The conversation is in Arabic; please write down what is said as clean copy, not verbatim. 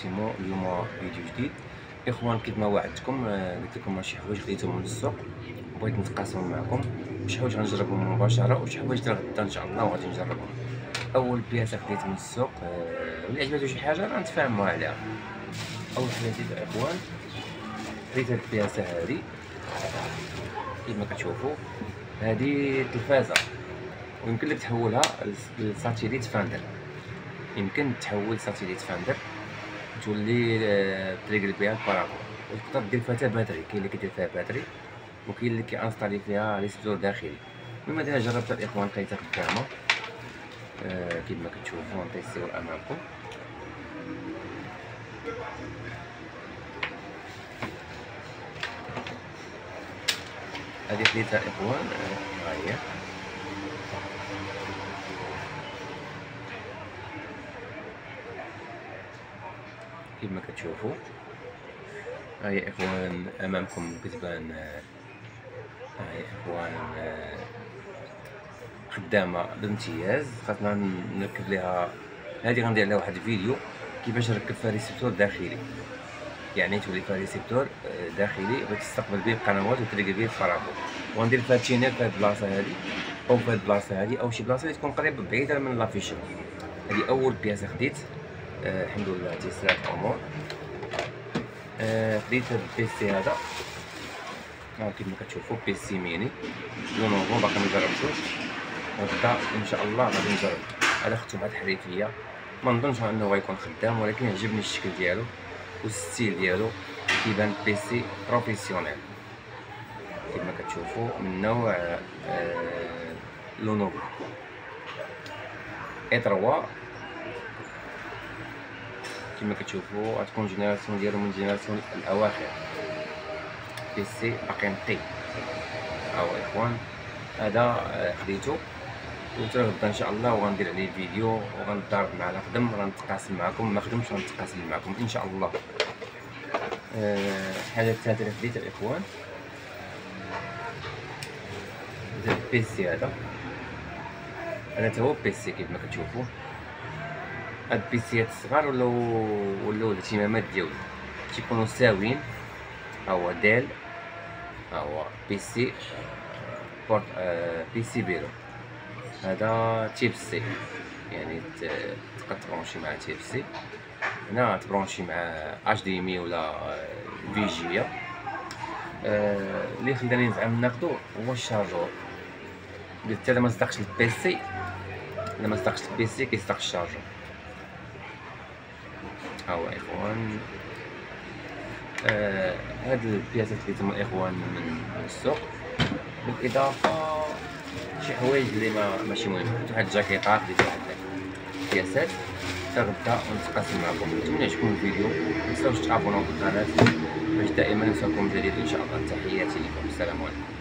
سيمو. اليوم فيديو جديد اخوان. كيف ما وعدتكم قلت لكم شي حوايج خديتهم من السوق وبغيت نتقاسمهم معكم. شي حوايج غنجربهم مباشره وشي حوايج غدا ان شاء الله وغادي نجربهم. اول بياسه خديت من السوق اللي عجباتو شي حاجه غنتفاهموا عليها. اول حاجه خديت اخوان، خديت هاد البياسه هادي كيف ما كتشوفوا. هادي تلفازه ويمكن لك تحولها لساتيليت فاندر. يمكن تحول ساتيليت فاندر تولي تريقل بها البارابول، وتقدر دير فيها باتري. كاين اللي كيدير فيها باتري وكاين اللي كيانستالي فيها ريسيستور داخلي. المهم هذه جربتها الاخوان لقيتها خدامه كيف ما كتشوفوا. نطيسيو امامكم. هذه خديتها اخوان، ها هي كيف ما كتشوفوا. ها هي اخوان امامكم كتبان. ها هي اخوان خدامه بامتياز. خاصنا نركب ليها هذه، غندير لها واحد الفيديو كيفاش نركب فيها ريسيبتور داخلي، يعني تولي فيها ريسيبتور داخلي وتستقبل به القنوات وتريقل به البارابول. وغندير فيها تينير في هاد البلاصه هادي او في هاد البلاصه هادي او شي بلاصه اللي تكون قريبه بعيده من لافيشن. هذه اول بياسه خديت. الحمد لله تيسرات الامور. خديت هاد البيسي هذا كيف ما كتشوفوا، بيسي ميني لونوفو باقي مجربتوش. غدا ان شاء الله غادي نجرب. هذا خدتو مع الحريفيه، ما نظنش انه غيكون خدام، ولكن عجبني الشكل ديالو والستيل ديالو. كيبان بيسي بروفيسيونيل كيف ما كتشوفوا من نوع لونوفو اي 3. كما كتشوفوا غتكون جينيراسيون ديالو من جينيراسيون الاواخر. بيسي باقي نقي. ها هو اخوان، هذا خديتو وحتى غدا ان شاء الله وغندير عليه فيديو وغنضارب مع الخدم. غنتقاسم معكم، ما خدمش غنتقاسم معكم ان شاء الله. الحاجه الثالثه اللي خديتها الاخوان هذا البيسي. هذا تا هو بيسي كيف ما كتشوفوا. هاد البيسيات الصغار ولاو الاهتمامات ديالهم تيكونوا ساويين. ها هو ديل، ها هو بيسي بورت بيسي بيرو. هذا تيب سي، يعني تقدر تبرونشي مع تيب سي. هنا تبرونشي مع اش دي ام اي ولا فيجيا. اللي خلاني نزعم ناخدو هو الشارجور. قلت الا ما صدقش البيسي، الا ما صدقش البيسي كيصدق الشارجور. ها هو اخوان، هاد البياسات اللي تما اخوان من السوق، بالاضافه شي حوايج اللي ماشي مهم. خديت واحد الجاكيطه، خديت واحد البياسات. حتى غدا ونتقاسم معكم. نتمنى يعجبكم الفيديو، متنساوش تابوناو في القناه باش دائما نوصلكم جديد ان شاء الله. تحياتي لكم، السلام عليكم.